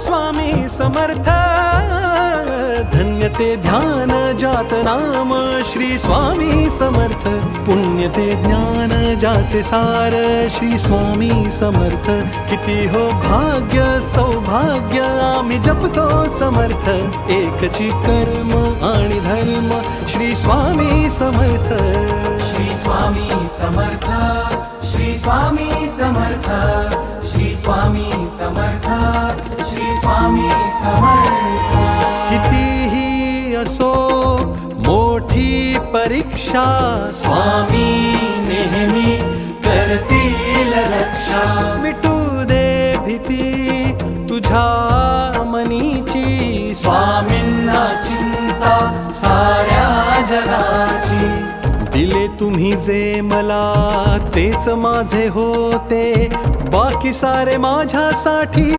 स्वामी समर्थ, धन्य ते ध्यान जात नाम श्री स्वामी समर्थ, पुण्य ते ज्ञान जाचे सार श्री स्वामी समर्थ, किती हो भाग्य सौभाग्य आम्ही जपतो समर्थ, एकची कर्म आणि धर्म श्री स्वामी समर्थ, श्री स्वामी समर्थ, श्री स्वामी समर्थ, श्री स्वामी समर्थ, श्री स्वामी समर्थ। कितीही असो मोठी परीक्षा स्वामी नेहमी करतील रक्षा, मिटू दे भीती तुझ्या मनीची, स्वामींना चिंता साऱ्या जगाची, दिले तुम्ही जे मला तेच माझे होते, बाकी सारे माझ्यासाठी